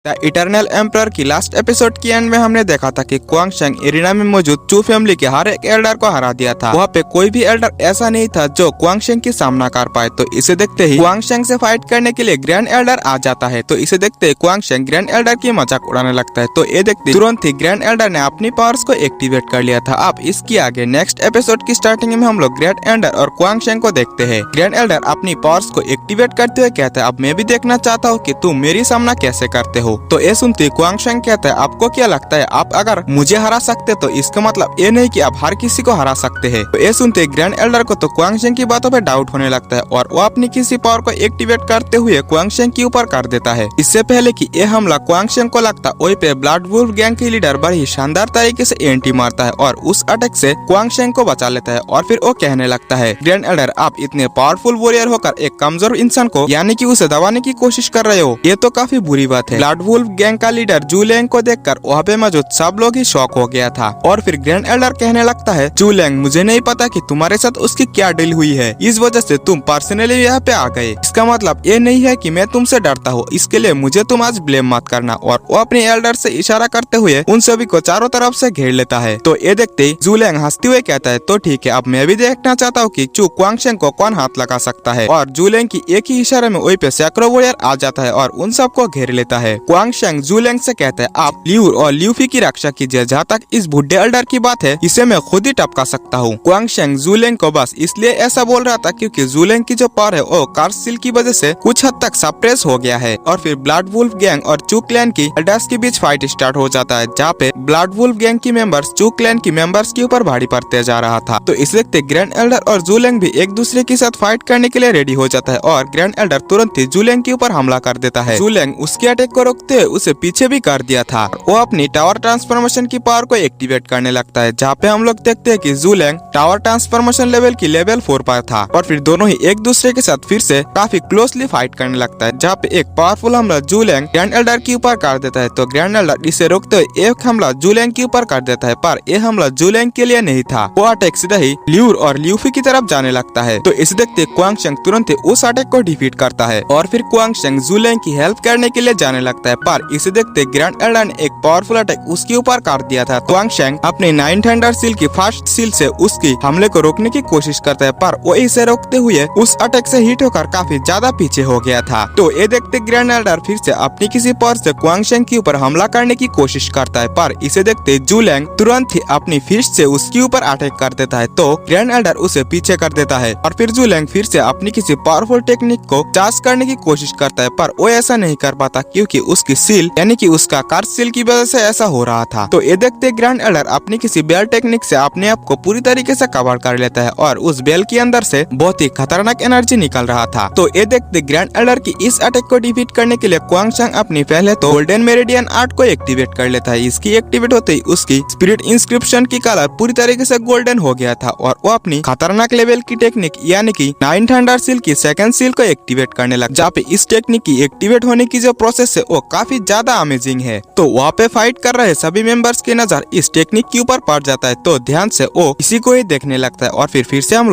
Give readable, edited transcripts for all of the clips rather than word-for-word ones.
The eternal emperor की last episode की and में हमने देखा था कि क्वांग शेंग एरिना में मौजूद चू फैमिली के हर एक एल्डर को हरा दिया था। वहाँ पे कोई भी एल्डर ऐसा नहीं था जो क्वांग शेंग की सामना कर पाए। तो इसे देखते ही क्वांग शेंग से फाइट करने के लिए ग्रैंड एल्डर आ जाता है। तो इसे देखते ही क्वांग शेंग ग्रैंड एल्डर की मजाक उड़ाने लगता है। तो ये देखते तुरंत ही ग्रैंड एल्डर ने अपनी पावर्स को एक्टिवेट कर लिया था। अब इसके आगे नेक्स्ट एपिसोड की स्टार्टिंग में हम लोग ग्रैंड एल्डर और क्वांग शेंग को देखते हैं। ग्रैंड एल्डर अपनी पावर्स को एक्टिवेट करते हुए कहता है, अब मैं भी देखना चाहता हूँ कि तुम मेरी सामना कैसे करते हो। तो ये सुनते क्वांग शेंग कहता है, आपको क्या लगता है आप अगर मुझे हरा सकते तो इसका मतलब ये नहीं कि आप हर किसी को हरा सकते हैं। तो ये सुनते ग्रैंड एल्डर को तो क्वांग शेंग की बातों पे डाउट होने लगता है और वो अपनी किसी पावर को एक्टिवेट करते हुए क्वांग शेंग के ऊपर कर देता है। इससे पहले कि ये हमला क्वांग शेंग को लगता वही पे ब्लड वुल्फ गैंग के लीडर बड़ी शानदार तरीके से एंटी मारता है और उस अटैक से क्वांग शेंग को बचा लेता है। और फिर वो कहने लगता है, ग्रैंड एल्डर आप इतने पावरफुल वॉरियर होकर एक कमजोर इंसान को यानी कि उसे दबाने की कोशिश कर रहे हो, ये तो काफी बुरी बात है। ब्लड वुल्फ गैंग का लीडर जू लैंग को देखकर वहाँ पे मौजूद सब लोग ही शॉक हो गया था। और फिर ग्रैंड एल्डर कहने लगता है, जू लैंग मुझे नहीं पता कि तुम्हारे साथ उसकी क्या डील हुई है, इस वजह से तुम पर्सनली यहाँ पे आ गए। इसका मतलब ये नहीं है कि मैं तुमसे डरता हूँ, इसके लिए मुझे तुम आज ब्लेम मत करना। और वो अपने एल्डर से इशारा करते हुए उन सभी को चारों तरफ से घेर लेता है। तो ये देखते जू लैंग हंसते हुए कहता है, तो ठीक है, अब मैं भी देखना चाहता हूँ कि चू क्वांग शेंग को कौन हाथ लगा सकता है। और जू लैंग की एक ही इशारे में वही पे सैकड़ों वॉरियर आ जाता है और उन सबको घेर लेता है। क्वांग शेंग जू लैंग से कहता है, आप लियू और ल्यूफी की रक्षा कीजिए, जहाँ तक इस बुढ़े एल्डर की बात है इसे मैं खुद ही टपका सकता हूँ। क्वांग शेंग जू लैंग को बस इसलिए ऐसा बोल रहा था क्योंकि जू लैंग की जो पावर है वो कार्स सील की वजह से कुछ हद तक सप्रेस हो गया है। और फिर ब्लड वुल्फ गैंग और चू क्लैन की एल्डर्स के बीच फाइट स्टार्ट हो जाता है, जहाँ पे ब्लड वुल्फ गैंग की मेंबर्स चू क्लैन की मेंबर्स के ऊपर भारी पड़ते जा रहा था। तो इस वक्त ग्रैंड एल्डर और जू लैंग भी एक दूसरे के साथ फाइट करने के लिए रेडी हो जाता है और ग्रैंड एल्डर तुरंत ही जू लैंग के ऊपर हमला कर देता है। जू लैंग उसके अटैक को रोकते हुए उसे पीछे भी कर दिया था। वो अपनी टावर ट्रांसफॉर्मेशन की पावर को एक्टिवेट करने लगता है, जहाँ पे हम लोग देखते हैं कि जू लैंग टावर ट्रांसफॉर्मेशन लेवल की लेवल 4 पर था। और फिर दोनों ही एक दूसरे के साथ फिर से काफी क्लोजली फाइट करने लगता है, जहाँ पे एक पावरफुल हमला जू लैंग ग्रैंड एल्डर के ऊपर कर देता है। तो ग्रैंड एल्डर इसे रोकते हुए एक हमला जू लैंग के ऊपर कर देता है, पर यह हमला जू लैंग के लिए नहीं था। वो अटैक सीधा ही ल्यूर और ल्यूफी की तरफ जाने लगता है। तो इसे देखते क्वांग शेंग तुरंत ही उस अटैक को डिफीट करता है और फिर क्वांग शेंग जू लैंग की हेल्प करने के लिए जाने लगता है, पर इसे देखते ग्रैंड एल्डर ने एक पावरफुल अटैक उसके ऊपर कर दिया था। क्वांग शेंग अपने 9 थंडर सील की फर्स्ट सील से उसकी हमले को रोकने की कोशिश करता है, पर वो इसे रोकते हुए उस अटैक से हिट होकर काफी ज्यादा पीछे हो गया था। तो ये देखते ग्रैंड एल्डर फिर से अपनी किसी पावर से क्वांग शेंग के ऊपर हमला करने की कोशिश करता है, पर इसे देखते जू लैंग तुरंत ही अपनी फिस्ट से उसके ऊपर अटैक कर देता है। तो ग्रैंड एल्डर उसे पीछे कर देता है और फिर जू लैंग फिर से अपनी किसी पावरफुल टेक्निक को चार्ज करने की कोशिश करता है, पर वो ऐसा नहीं कर पाता क्योंकि उसकी सील यानी कि उसका कार्स सील की वजह से ऐसा हो रहा था। तो ये देखते ग्रैंड एल्डर अपनी किसी बेल टेक्निक से अपने आप को पूरी तरीके से कवर कर लेता है और उस बेल के अंदर से बहुत ही खतरनाक एनर्जी निकल रहा था। तो ये देखते ग्रैंड एल्डर की इस अटैक को डिफीट करने के लिए क्वांग शेंग अपनी पहले तो गोल्डन मेरिडियन आर्ट को एक्टिवेट कर लेता है। इसकी एक्टिवेट होते ही उसकी स्पिरिट इंस्क्रिप्शन की कलर पूरी तरीके से गोल्डन हो गया था और वो अपनी खतरनाक लेवल की टेक्निक यानी कि 9 थंडर सील की सेकंड सील को एक्टिवेट करने लगा, जहाँ पे इस टेक्निक की एक्टिवेट होने की जो प्रोसेस है वो काफी ज्यादा अमेजिंग है। तो वहाँ पे फाइट कर रहे सभी मेंबर्स की नजर इस टेक्निक के ऊपर पड़ जाता है, तो ध्यान से वो इसी को ही देखने लगता है। और फिर से हम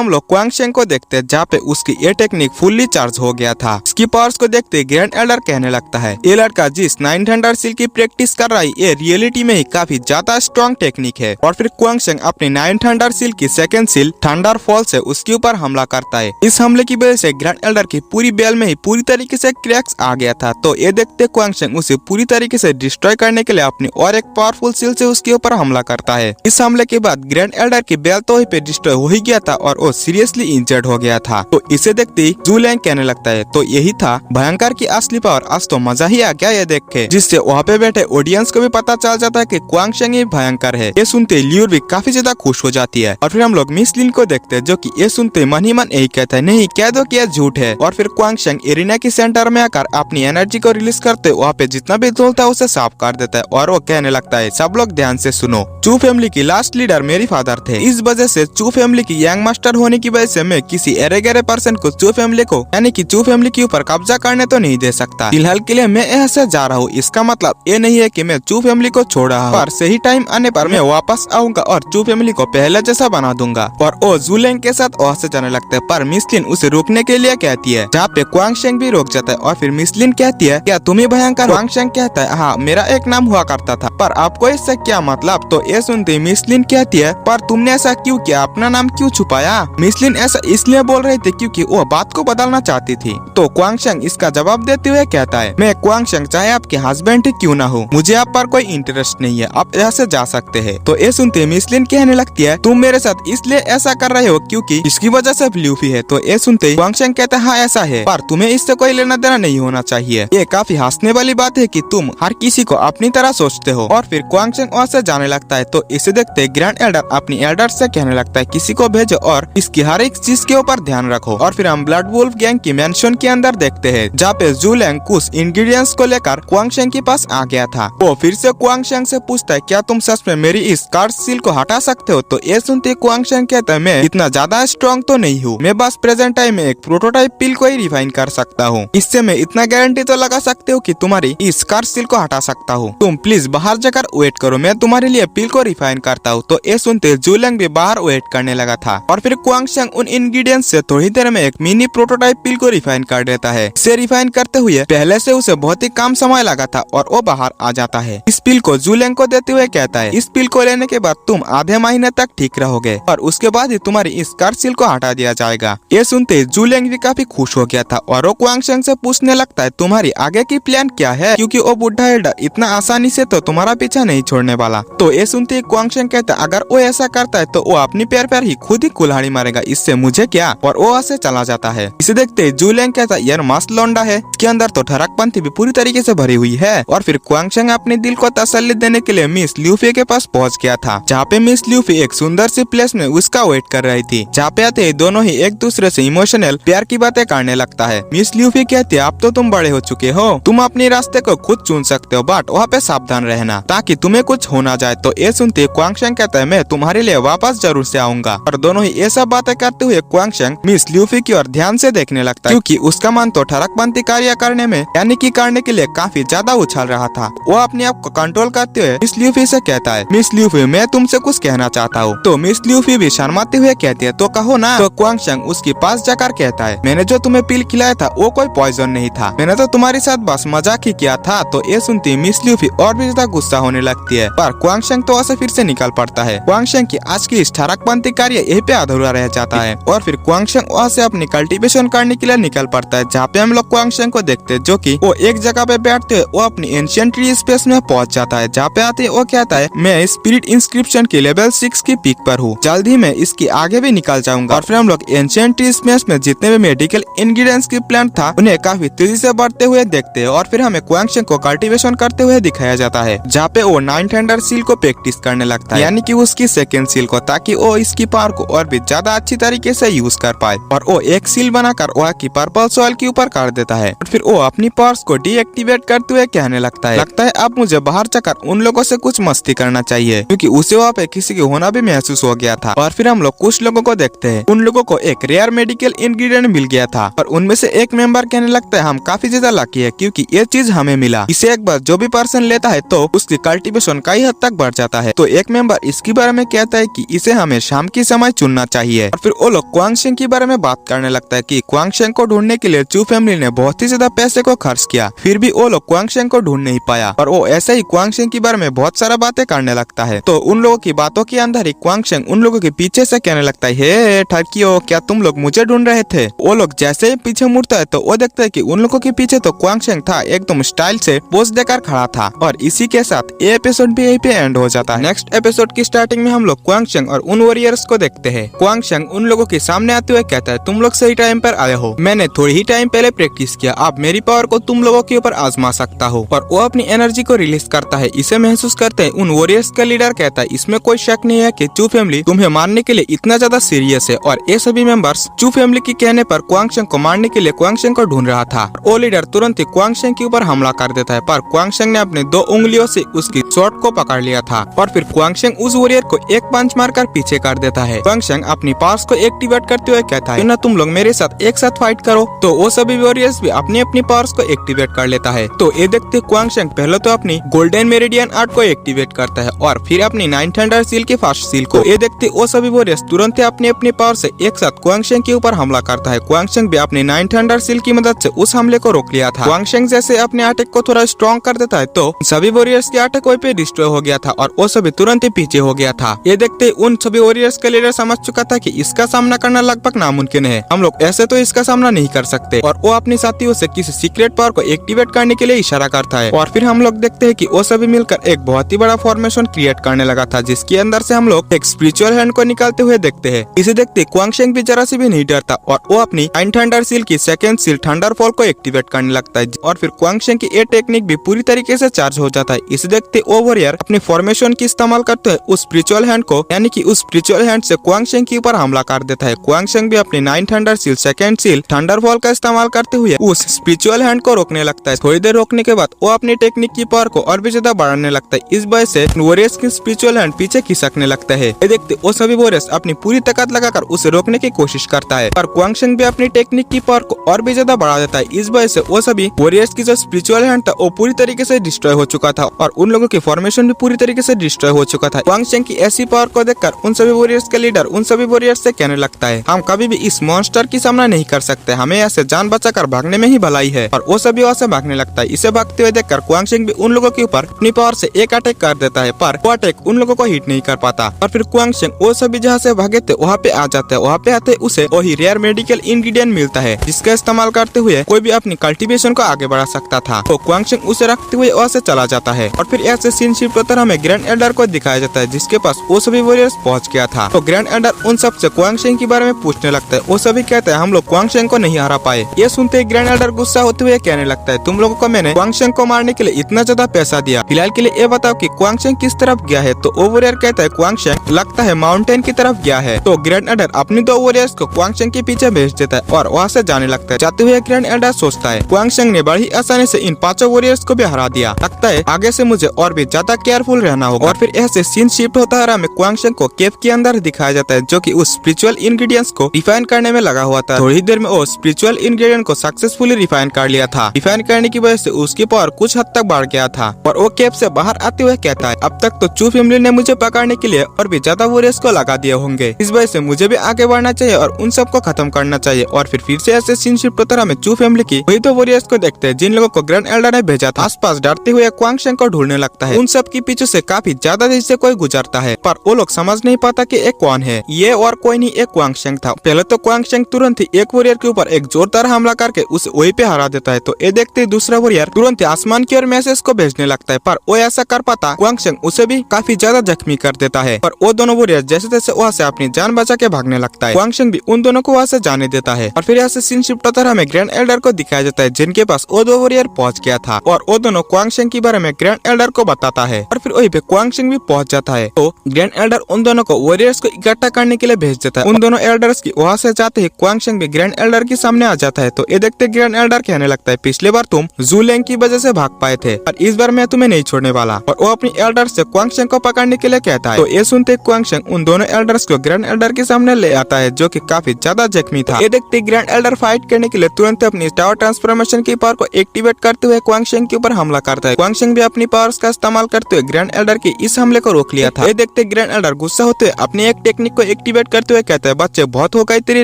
लोग क्वांग शेंग को देखते हैं, जहाँ पे उसकी ये टेक्निक फुल्ली चार्ज हो गया था। इसकी पावर्स को देखते ग्रैंड एल्डर कहने लगता है, ये लड़का जिस 9 थंडर सील की प्रैक्टिस कर रहा है ये रियलिटी में ही काफी ज्यादा स्ट्रॉन्ग टेक्निक है। और फिर क्वांग शेंग अपनी 9 थंडर सील की सेकंड सील थंडर फॉल से उसके ऊपर हमला करता है। इस हमले की वजह से ग्रैंड एल्डर की पूरी बेल में ही पूरी तरीके से क्रैक्स आ गया था। तो ये देखते क्वांग शेंग उसे पूरी तरीके से डिस्ट्रॉय करने के लिए अपनी और एक पावरफुल सील से उसके ऊपर हमला करता है। इस हमले के बाद ग्रैंड एल्डर की बेल तो ही पे डिस्ट्रॉय हो ही गया था और वो सीरियसली इंजर्ड हो गया था। तो इसे देखते ही जू लैंग कहने लगता है, तो यही था भयंकर की असली पावर, आज तो मजा ही आ गया ये देख के, जिससे वहाँ पे बैठे ऑडियंस को भी पता चल जाता है कि क्वांग शेंग ही भयंकर है। ये सुनते ल्यूर भी काफी ज्यादा खुश हो जाती है। और फिर हम लोग मिस लिन को देखते हैं, जो कि ये सुनते मन ही मन यही कहता है, नहीं कह दो कि यह झूठ है। और फिर क्वांग शेंग एरिना के सेंटर में आकर अपनी एनर्जी को रिलीज करते वहाँ पे जितना भी धूल था उसे साफ कर देता है और वो कहने लगता है, सब लोग ध्यान से सुनो, चू फैमिली की लास्ट लीडर मेरी फादर थे। इस वजह से चू फैमिली की यंग मास्टर होने की वजह से मैं किसी एरे गहरे पर्सन को चू फैमिली को यानी कि चू फैमिली के ऊपर कब्जा करने तो नहीं दे सकता। फिलहाल के लिए मैं यहाँ से जा रहा हूँ। इसका मतलब ये नहीं है कि मैं चू फैमिली को छोड़ रहा हूँ, पर सही टाइम आने पर मैं वापस आऊंगा और चू फैमिली को पहले जैसा बना दूंगा। और वो जू लैंग के साथ वहाँ से जाने लगता है, पर मिस लिन उसे रोकने के लिए कहती है, जहाँ पे क्वांग शेंग भी रोक जाता है। और फिर मिस लिन कहती है, क्या क्या तुम ही भयंकर? क्वांगशेंग कहता है हाँ मेरा एक नाम हुआ करता था, पर आपको इससे क्या मतलब? तो ये सुनते मिस लिन कहती है पर तुमने ऐसा क्यों किया, अपना नाम क्यों छुपाया? मिस लिन ऐसा इसलिए बोल रही थी क्योंकि वो बात को बदलना चाहती थी। तो क्वांगशेंग इसका जवाब देते हुए कहता है मैं क्वांगशेंग चाहे आपके हस्बैंड ही क्यों ना हो, मुझे आप पर कोई इंटरेस्ट नहीं है, आप यहाँ से जा सकते हैं। तो ये सुनते मिस लिन कहने लगती है तुम मेरे साथ इसलिए ऐसा कर रहे हो क्योंकि इसकी वजह से ल्यूफी है। तो ये सुनते क्वांगशेंग कहता है हाँ ऐसा है, पर तुम्हें इससे कोई लेना देना नहीं होना चाहिए। ये काफी हंसने वाली बात है कि तुम हर किसी को अपनी तरह सोचते हो। और फिर क्वांगशेंग वहाँ से जाने लगता है। तो इसे देखते ग्रैंड एल्डर अपनी एल्डर से कहने लगता है किसी को भेजो और इसकी हर एक चीज के ऊपर ध्यान रखो। और फिर हम ब्लड वुल्फ गैंग की मेंशन के अंदर देखते हैं जहाँ पे जूलैंग कुछ इंग्रेडिएंट्स को लेकर क्वांगशेंग के पास आ गया था। वो फिर से क्वांगशेंग से पूछता है क्या तुम सच में मेरी इस कार्ड सील को हटा सकते हो? तो ये सुनते क्वांगशेंग कहता है मैं इतना ज्यादा स्ट्रॉन्ग तो नहीं हूँ, मैं बस प्रेजेंट टाइम में एक प्रोटोटाइप पिल को ही रिफाइन कर सकता हूँ। इससे मैं इतना गारंटी तो लगा सकते हो कि तुम्हारी इस कार्ड सील को हटा सकता हूँ। तुम प्लीज बाहर जाकर वेट करो, मैं तुम्हारे लिए पिल को रिफाइन करता हूँ। तो ये सुनते जूलैंग भी बाहर वेट करने लगा था। और फिर क्वांगशेंग उन इंग्रेडिएंट्स से थोड़ी देर में एक मिनी प्रोटोटाइप पिल को रिफाइन कर देता है। इसे रिफाइन करते हुए पहले से उसे बहुत ही कम समय लगा था और वो बाहर आ जाता है। इस पिल को जूलैंग को देते हुए कहता है इस पिल को लेने के बाद तुम आधे महीने तक ठीक रहोगे और उसके बाद ही तुम्हारी इस कार्ड सील को हटा दिया जाएगा। ये सुनते जूलैंग भी काफी खुश हो गया था और वो क्वांगशेंग से पूछने लगता है तुम्हारी आगे की प्लान क्या है, क्योंकि वो बुढ़ा एल्डर इतना आसानी से तो तुम्हारा पीछा नहीं छोड़ने वाला। तो ये सुनते क्वांगशेंग कहता है अगर वो ऐसा करता है तो वो अपनी पैर पर ही खुद ही कुल्हाड़ी मारेगा, इससे मुझे क्या? और वो वहाँ से चला जाता है। इसे देखते जूलैंग कहता है यार मस्त लौंडा है, इसके अंदर तो ठरकपंथी भी पूरी तरीके से भरी हुई है। और फिर क्वांगशेंग अपने दिल को तसल्ली देने के लिए मिस ल्यूफी के पास पहुँच गया था, जहाँ पे मिस ल्यूफी एक सुंदर सी प्लेस में उसका वेट कर रही थी। जहाँ पे आते दोनों ही एक दूसरे से इमोशनल प्यार की बातें करने लगता है। मिस ल्यूफी कहती है अब तो तुम बड़े हो चुके हो, तुम अपने रास्ते को खुद चुन सकते हो, बट वहाँ पे सावधान रहना ताकि तुम्हें कुछ हो ना जाए। तो ये सुनते क्वांगशेंग कहता है मैं तुम्हारे लिए वापस जरूर से आऊंगा। और दोनों ही ये सब बातें करते हुए क्वांगशेंग मिस ल्यूफी की ओर ध्यान से देखने लगता है, क्योंकि उसका मन तो ठरकपंथी कार्य करने में यानी कि करने के लिए काफी ज्यादा उछल रहा था। वो अपने आप को कंट्रोल करते हुए मिस ल्यूफी से कहता है मिस ल्यूफी मैं तुमसे कुछ कहना चाहता हूँ। तो मिस ल्यूफी भी शर्माते हुए कहती है तो कहो ना। तो क्वांगशेंग उसके पास जाकर कहता है मैंने जो तुम्हें पिल खिलाया था वो कोई पॉइजन नहीं था, मैंने तो तुम्हारे साथ बस मजाक ही किया था। तो ये सुनती मिस ल्यूफी और भी ज्यादा गुस्सा होने लगती है, पर क्वांगशेंग तो वहाँ फिर से निकल पड़ता है। क्वांगशेंग की आज की इस ठरकपंथी कार्य यही पे अधूरा रह जाता है। और फिर क्वांगशेंग वहाँ से अपनी कल्टीवेशन करने के लिए निकल पड़ता है, जहाँ पे हम लोग क्वांगशेंग को देखते हैं जो कि वो एक जगह पे बैठते हुए वो अपनी एंशिएंट ट्री स्पेस में पहुंच जाता है। जहाँ पे आते वो कहता है मैं स्पिरिट इंस्क्रिप्शन के लेवल 6 की पीक पर हूँ, जल्द ही मैं इसके आगे भी निकल जाऊंगा। और फिर हम लोग एंशिएंट ट्री स्पेस में जितने भी मेडिकल इंग्रेडिएंट्स की प्लांट था उन्हें काफी तेजी से बढ़ते हुए देखते हैं। और फिर हमें क्वांगशेंग को कल्टीवेशन करते हुए दिखाया जाता है, जहाँ पे वो 9th एल्डर सील को प्रैक्टिस करने लगता है, यानी कि उसकी सेकंड सील को, ताकि वो इसकी पावर को और भी ज्यादा अच्छी तरीके से यूज कर पाए। और वो एक सील बनाकर वहाँ की पर्पल सॉइल के ऊपर कर देता है। और फिर वो अपनी पावर्स को डीएक्टिवेट करते हुए कहने लगता है अब मुझे बाहर जाकर उन लोगों से कुछ मस्ती करना चाहिए, क्योंकि उसे वहाँ पे किसी के होना भी महसूस हो गया था। और फिर हम लोग कुछ लोगों को देखते हैं, उन लोगों को एक रेयर मेडिकल इंग्रेडिएंट मिल गया था और उनमें से एक मेंबर कहने लगता है हम काफी ज्यादा लकी है क्योंकि ये चीज हमें मिला, इसे एक बार जो भी पर्सन लेता है तो उसकी कल्टीवेशन कई हद तक बढ़ जाता है। तो एक मेंबर इसके बारे में कहता है कि इसे हमें शाम की समय चुनना चाहिए। और फिर वो लोग क्वांगशेंग के बारे में बात करने लगता है कि क्वांगशेंग को ढूंढने के लिए चू फैमिली ने बहुत ही ज्यादा पैसे को खर्च किया, फिर भी वो लोग क्वांगशेंग को ढूंढ नहीं पाया। और वो ऐसे ही क्वांगशेंग के बारे में बहुत सारा बातें करने लगता है। तो उन लोगों की बातों के अंदर ही क्वांगशेंग उन लोगों के पीछे से कहने लगता है हे ठरकियो क्या तुम लोग मुझे ढूंढ रहे थे? वो लोग जैसे ही पीछे मुड़ता है तो वो देखता है कि उन लोगों के पीछे तो क्वांगशेंग था, एकदम स्टाइल से पोज देकर खड़ा था। और इसी के साथ ये एपिसोड भी यहीं पे एंड हो जाता है। नेक्स्ट एपिसोड की स्टार्टिंग में हम लोग क्वांगशेंग और उन वॉरियर्स को देखते हैं। क्वांगशेंग उन लोगों के सामने आते हुए कहता है तुम लोग सही टाइम पर आए हो, मैंने थोड़ी ही टाइम पहले प्रैक्टिस किया, अब मेरी पावर को तुम लोगों के ऊपर आजमा सकता हो। और वो अपनी एनर्जी को रिलीज करता है, इसे महसूस करते हैं उन वॉरियर्स का लीडर कहता है इसमें कोई शक नहीं है कि चू फैमिली तुम्हें मारने के लिए इतना ज्यादा सीरियस है। और ये सभी मेंबर्स चू फैमिली के कहने पर क्वांगशेंग को मारने के लिए क्वांगशेंग को ढूंढ रहा था। वो लीडर तुरंत ही क्वांगशेंग के ऊपर हमला कर देता है, पर क्वांगशेंग ने अपने 2 उंगलियों से से उसकी शॉट को पकड़ लिया था और फिर क्वांगशेंग उस वॉरियर को एक पंच मारकर पीछे कर देता है। क्वांगशेंग अपनी पावर्स को एक्टिवेट करते हुए कहता है, क्यों ना तुम लोग मेरे साथ एक साथ फाइट करो। तो वो सभी वॉरियर्स भी अपनी अपनी पावर्स को एक्टिवेट कर लेता है। तो ये देखते क्वांगशेंग पहले तो अपनी गोल्डन मेरिडियन आर्ट को एक्टिवेट करता है और फिर अपनी 9 थंडर सील के फास्ट सील को। ये देखते वो सभी वॉरियर्स तुरंत अपनी अपनी पावर से एक साथ क्वांगशेंग के ऊपर हमला करता है। क्वांगशेंग भी अपनी 9 थंडर सील की मदद से उस हमले को रोक लिया था। क्वांगशेंग जैसे अपने अटैक को थोड़ा स्ट्रॉन्ग कर देता है तो सभी वॉरियर्स के अटैक वहीं पे डिस्ट्रॉय हो गया था और वो सभी तुरंत ही पीछे हो गया था। ये देखते उन सभी वॉरियर्स का लीडर समझ चुका था कि इसका सामना करना लगभग नामुमकिन है, हम लोग ऐसे तो इसका सामना नहीं कर सकते, और वो अपने साथियों से किसी सीक्रेट पावर को एक्टिवेट करने के लिए इशारा करता है। और फिर हम लोग देखते हैं कि वो सभी मिलकर एक बहुत ही बड़ा फॉर्मेशन क्रिएट करने लगा था, जिसके अंदर से हम लोग एक स्पिरिचुअल हैंड को निकालते हुए देखते हैं। इसे देखते क्वांगशेंग भी जरा से भी नहीं डरता और वो अपनी 9 थंडर सील की सेकंड सील थंडरफॉल को एक्टिवेट करने लगता है और फिर क्वांगशेंग की ये टेक्निक भी पूरी तरीके से चार्ज हो जाता है। इसे देखते वो वॉरियर अपने फॉर्मेशन की इस्तेमाल करते हुए उस स्पिरिचुअल हैंड को, यानी कि उस स्पिरिचुअल हैंड से क्वांगशेंग के ऊपर हमला कर देता है। क्वांगशेंग भी अपनी 9 थंडर सील सेकंड सील थंडरफॉल का इस्तेमाल करते हुए उस स्पिरिचुअल हैंड को रोकने लगता है। थोड़ी देर रोकने के बाद वो अपनी टेक्निक की पावर को और भी ज्यादा बढ़ाने लगता है। इस वजह से वॉरियर्स की स्पिरिचुअल हैंड पीछे खिसकने लगता है। ये देखते वो सभी वॉरियर्स अपनी पूरी ताकत लगाकर उसे रोकने की कोशिश करता है, पर क्वांगशेंग भी अपनी टेक्निक की पावर को और भी ज्यादा बढ़ा देता है। इस वजह से वो सभी वॉरियर्स की जो स्पिरिचुअल हैंड था वो पूरी तरीके से डिस्ट्रॉय हो चुका था और उन लोगों की फॉर्मेशन भी पूरी तरीके से डिस्ट्रॉय हो चुका था। क्वांगशेंग की ऐसी पावर को देखकर उन सभी वॉरियर्स का लीडर उन सभी वॉरियर्स से कहने लगता है, हम कभी भी इस मॉन्स्टर की सामना नहीं कर सकते, हमें यहाँ से जान बचाकर भागने में ही भलाई है। और वो सभी वहाँ से भागने लगता है। इसे भागते हुए देखकर क्वांगशेंग भी उन लोगों के ऊपर अपनी पावर से एक अटैक कर देता है, पर वो अटैक उन लोगों को हिट नहीं कर पाता। और फिर क्वांगशेंग वो सभी जहाँ से भागे थे वहाँ पे आ जाते हैं। वहाँ पे आते उसे वही रेयर मेडिकल इंग्रेडिएंट मिलता है, जिसका इस्तेमाल करते हुए कोई भी अपनी कल्टीवेशन को आगे बढ़ा सकता था। तो क्वांगशेंग उसे रखते हुए वहाँ से चला जाता है और फिर ऐसे सीन शिफ्ट होकर हमें ग्रैंड एल्डर को दिखाया जाता है, जिसके पास वो सभी वॉरियर्स पहुँच गया था। तो ग्रैंड एल्डर उन सब से क्वांगशेंग के बारे में पूछने लगता है। वो सभी कहते हैं हम लोग क्वांगशेंग को नहीं हरा पाए। ये सुनते ग्रैंड एल्डर गुस्सा होते हुए कहने लगता है, तुम लोगों को मैंने क्वांगशेंग को मारने के लिए इतना ज्यादा पैसा दिया, फिलहाल के लिए ये बताओ कि क्वांगशेंग किस तरफ गया है। तो वो वॉरियर कहता है क्वांगशेंग लगता है माउंटेन की तरफ गया है। तो ग्रैंड एल्डर अपनी 2 वॉरियर्स को क्वांगशेंग के पीछे भेज देता है और वहाँ से जाने लगता है। जाते हुए ग्रैंड एल्डर सोचता है क्वांगशेंग ने बड़ी आसानी से इन 5 वॉरियर्स को भी हरा दिया, लगता है आगे से मुझे और भी ज्यादा केयरफुल रहना होगा। और फिर ऐसे सीन शिफ्ट होता है, हमें क्वांगशेंग को केव के अंदर दिखाया जाता है, जो कि उस स्पिरिचुअल इंग्रेडिएंट्स को रिफाइन करने में लगा हुआ था। थोड़ी देर में वो स्पिरिचुअल इंग्रेडिएंट को सक्सेसफुली रिफाइन कर लिया था। रिफाइन करने की वजह से उसकी पावर कुछ हद तक बढ़ गया था और वो केव से बाहर आते हुए कहता है, अब तक तो चू फैमिली ने मुझे पकड़ने के लिए और भी ज्यादा वॉरियर्स को लगा दिए होंगे, इस वजह से मुझे भी आगे बढ़ना चाहिए और उन सबको खत्म करना चाहिए। और फिर से ऐसे सीन शिफ्ट होता है, हमें चू फैमिली की वही 2 वॉरियर्स को देखते हैं जिन लोगों को ग्रैंड एल्डर ने भेजा था। आसपास डरते हुए क्वांगशेंग को ढूंढने लगता है। उन सब के पीछे से काफी ज्यादा देर से कोई गुजरता है, पर वो लोग समझ नहीं पाता कि एक कौन है। ये और कोई नहीं, एक क्वांगशेंग था। पहले तो क्वांगशेंग तुरंत ही एक वॉरियर के ऊपर एक जोरदार हमला करके उसे वहीं पे हरा देता है। तो ये देखते दूसरा वॉरियर तुरंत आसमान की ओर मैसेज को भेजने लगता है, पर वो ऐसा कर पाता क्वांगशेंग उसे भी काफी ज्यादा जख्मी कर देता है। पर वो दोनों वॉरियर जैसे तैसे वहाँ से अपनी जान बचा के भागने लगता है। क्वांगशेंग भी उन दोनों को वहाँ से जाने देता है और फिर ऐसे सीन शिफ्ट होता है, हमें ग्रैंड एल्डर को दिखाया जाता है, जिनके पास वो 2 वॉरियर पहुँच गया था और वो दोनों क्वांगशेंग के बारे में ग्रैंड एल्डर को बताता है और फिर वही पे क्वांगशेंग भी पहुँच जाता है। तो ग्रैंड एल्डर उन दोनों को वॉरियर्स को इकट्ठा करने के लिए भेज देता है। उन दोनों एल्डर्स की वहाँ से जाते ही क्वांगशेंग भी ग्रैंड एल्डर के सामने आ जाता है। तो ये देखते ग्रैंड एल्डर कहने लगता है, पिछले बार तुम ज़ूलैंग की वजह से भाग पाए थे और इस बार मैं तुम्हें नहीं छोड़ने वाला। और वो अपनी एल्डर से क्वांगशेंग को पकड़ने के लिए कहता है। तो ये सुनते क्वांगशेंग उन दोनों एल्डर्स को ग्रैंड एल्डर के सामने ले आता है, जो कि काफी ज्यादा जख्मी था। ये देखते ग्रैंड एल्डर फाइट करने के लिए तुरंत अपनी टावर ट्रांसफॉर्मेशन की पावर को एक्टिवेट करते हुए क्वांगशेंग के ऊपर हमला करता है। क्वांगशेंग भी अपनी पावर्स का इस्तेमाल करते हुए ग्रैंड एल्डर के इस हमले को रोक लिया था। ये देखते ग्रैंड एल्डर गुस्सा होते हुए अपनी एक टेक्निक को एक्टिवेट करते हुए कहता है, बच्चे बहुत हो गई तेरी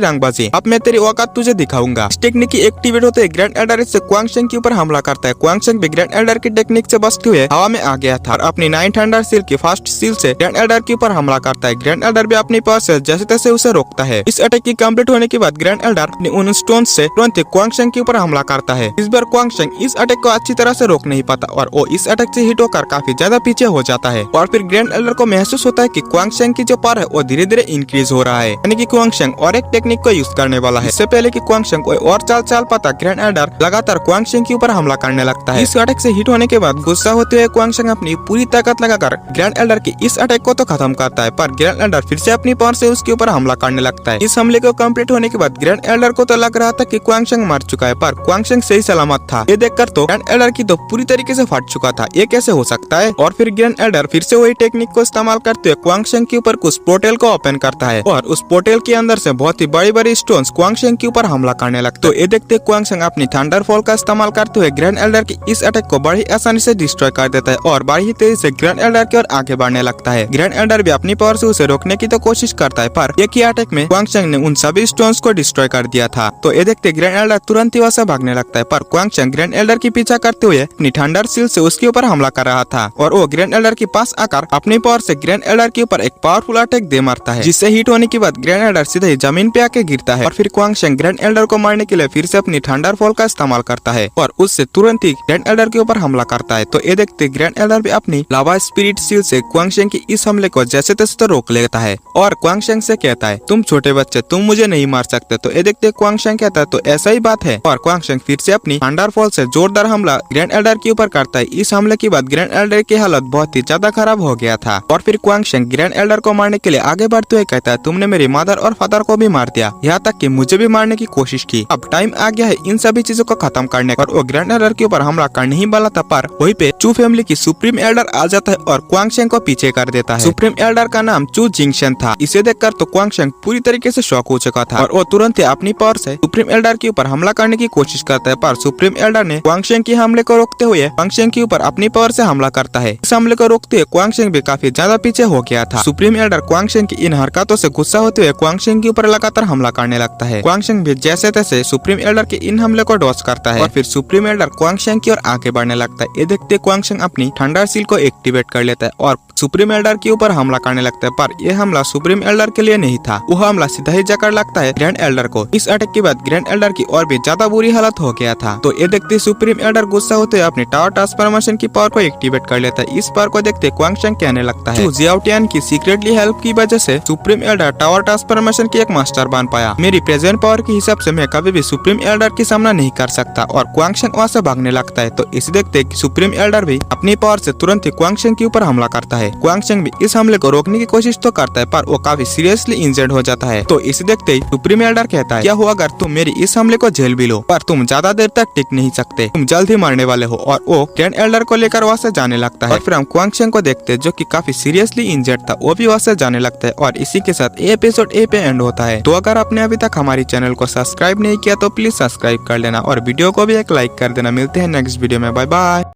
रंगबाजी, अब मैं तेरी औकात तुझे दिखाऊंगा। इस टेक्निक की एक्टिवेट होते ग्रैंड एल्डर इससे क्वांगशेंग के ऊपर हमला करता है। क्वांगशेंग भी ग्रैंड एल्डर की टेक्निक से बचते हुए हवा में आ गया था और अपनी 9 थंडर सील की फास्ट सील से ग्रैंड एल्डर के ऊपर हमला करता है। ग्रैंड एल्डर भी अपनी पावर से जैसे तैसे उसे रोकता है। इस अटैक की कंप्लीट होने के बाद ग्रैंड एल्डर अपने उन स्टोन से तुरंत क्वांगशेंग के ऊपर हमला करता है। इस बार क्वांगशेंग इस अटैक को अच्छी तरह से रोक नहीं पाता और वो इस अटैक से हिट होकर काफी ज्यादा पीछे हो जाता है। और फिर ग्रैंड एल्डर को महसूस होता है कि क्वांगशेंग की जो पावर है वो धीरे धीरे इंक्रीज हो रहा है, यानी कि क्वांगशेंग और एक टेक्निक को यूज करने वाला है। इससे पहले कि क्वांगशेंग कोई और चाल चल पाता, ग्रैंड एल्डर लगातार क्वांगशेंग के ऊपर हमला करने लगता है। इस अटैक से हिट होने के बाद गुस्सा होते हुए क्वांगशेंग अपनी पूरी ताकत लगाकर ग्रैंड एल्डर की इस अटैक को तो खत्म करता है, पर ग्रैंड एल्डर फिर से अपनी पावर से उसके ऊपर हमला करने लगता है। इस हमले को कंप्लीट होने के बाद ग्रैंड एल्डर को तो लग रहा था कि क्वांगशेंग मर चुका है, पर क्वांगशेंग सही सलामत था। ये देखकर तो ग्रैंड एल्डर की तो पूरी तरीके से फट चुका था। ये कैसे हो सकता है। और फिर ग्रैंड एल्डर फिर से वही टेक्निक को इस्तेमाल करते हुए क्वांग शेंग के ऊपर कुछ पोर्टल को ओपन करता है और उस पोर्टल के अंदर से बहुत ही बड़ी बड़ी स्टोन्स क्वांग शेंग के ऊपर हमला करने लगते। तो ये देखते क्वांग शेंग अपनी थंडरफॉल का इस्तेमाल करते हुए ग्रैंड एल्डर की इस अटैक को बड़ी आसानी से डिस्ट्रॉय कर देता है और बड़ी ही तेजी से ग्रैंड एल्डर की ओर आगे बढ़ने लगता है। ग्रैंड एल्डर भी अपनी पावर से उसे रोकने की तो कोशिश करता है, पर एक ही अटैक में क्वांग शेंग ने उन सभी स्टोन्स को डिस्ट्रॉय कर दिया था। तो ये देखते ग्रैंड एल्डर तुरंत ही वहां से भागने लगता है, पर क्वांग शेंग ग्रैंड एल्डर की पीछा करते हुए अपनी थंडर सील से उसके ऊपर हमला कर रहा था और वो ग्रैंड एल्डर के पास आकर अपनी पावर से ग्रैंड एल्डर के ऊपर एक पावरफुल अटैक दे मारता है, जिससे हिट होने के बाद ग्रैंड एल्डर सीधे ही जमीन पे आके गिरता है। और फिर क्वांग शेंग ग्रैंड एल्डर को मारने के लिए फिर से अपनी थंडरफॉल का इस्तेमाल करता है और उससे तुरंत ही ग्रैंड एल्डर के ऊपर हमला करता है। तो ये देखते ग्रैंड एल्डर भी अपनी लावा स्पिरिट सील से क्वांग शेंग की इस हमले को जैसे तैसे तो रोक लेता है और क्वांग शेंग से कहता है, तुम छोटे बच्चे, तुम मुझे नहीं मार सकते। तो ये देखते क्वांग शेंग कहता है, तो ऐसा ही बात है। और क्वांग शेंग फिर से अपनी थंडरफॉल से जोरदार हमला ग्रैंड एल्डर के ऊपर करता है। इस हमले के बाद ग्रैंड एल्डर की हालत बहुत ही ज्यादा खराब हो गया था और फिर क्वांग शेंग ग्रैंड एल्डर को मारने के लिए आगे बढ़ते हुए कहता है, तुमने मेरी मदर और फादर को भी मार दिया, यहाँ तक कि मुझे भी मारने की कोशिश की। अब टाइम आ गया है इन सभी चीजों को खत्म करने का। और वो ग्रैंड एल्डर के ऊपर हमला करने ही वाला था, पर वहीं पे चू फैमिली की सुप्रीम एल्डर आ जाता है और क्वांग शेंग को पीछे कर देता है। सुप्रीम एल्डर का नाम चू जिंगशन था। इसे देखकर तो क्वांग शेंग पूरी तरीके से शॉक हो चुका था और वो तुरंत ही अपनी पावर से सुप्रीम एल्डर के ऊपर हमला करने की कोशिश करता है, पर सुप्रीम एल्डर ने क्वांग शेंग के हमले को रोकते हुए क्वांग शेंग के ऊपर अपनी पावर से हमला करता है। इस हमले को रोकते हुए क्वांग शेंग भी काफी ज्यादा पीछे हो गया था। सुप्रीम एल्डर क्वांग शेंग की इन हरकतों से गुस्सा होते हुए क्वांग शेंग के ऊपर लगातार हमला करने लगता है। क्वांग शेंग भी जैसे तैसे सुप्रीम एल्डर के इन हमले को डॉज करता है और फिर सुप्रीम एल्डर क्वांग शेंग की ओर आगे बढ़ने लगता है। ये देखते क्वांग शेंग अपनी थंडर सील को एक्टिवेट कर लेता है और सुप्रीम एल्डर के ऊपर हमला करने लगता है, पर यह हमला सुप्रीम एल्डर के लिए नहीं था। वो हमला सीधा ही जाकर लगता है ग्रैंड एल्डर को। इस अटैक के बाद ग्रैंड एल्डर की और भी ज्यादा बुरी हालत हो गया था। तो ये देखते सुप्रीम एल्डर गुस्सा होते हुए अपनी टावर ट्रांसफॉर्मेशन की पावर को एक्टिवेट कर लेता है। इस पावर को देखते क्वांग शेंग कहने लगता है, जियाओ टियान की सीक्रेटली हेल्प की वजह से सुप्रीम एल्डर टावर ट्रांसफॉर्मेशन की एक मास्टर बन पाया। मेरी प्रेजेंट पावर के हिसाब से मैं कभी भी सुप्रीम एल्डर की सामना नहीं कर सकता। और क्वांग शेंग वहाँ से भागने लगता है। तो इसे देखते सुप्रीम एल्डर भी अपनी पावर से तुरंत ही क्वांग शेंग के ऊपर हमला करता है। क्वांग शेंग भी इस हमले को रोकने की कोशिश तो करता है, पर वो काफी सीरियसली इंजर्ड हो जाता है। तो इसे देखते ही सुप्रीम एल्डर कहता है, क्या हुआ अगर तुम मेरी इस हमले को झेल भी लो, पर तुम ज्यादा देर तक टिक नहीं सकते, तुम जल्द ही मरने वाले हो। और वो ग्रैंड एल्डर को लेकर वहाँ से जाने लगता है। और फिर हम क्वांग शेंग को देखते हैं जो कि काफी सीरियसली इंजर्ड था, वो भी वहाँ से जाने लगता है। और इसी के साथ ये एपिसोड ए पे एंड होता है। तो अगर आपने अभी तक हमारी चैनल को सब्सक्राइब नहीं किया तो प्लीज सब्सक्राइब कर लेना और वीडियो को भी एक लाइक कर देना। मिलते हैं नेक्स्ट वीडियो में, बाय बाय।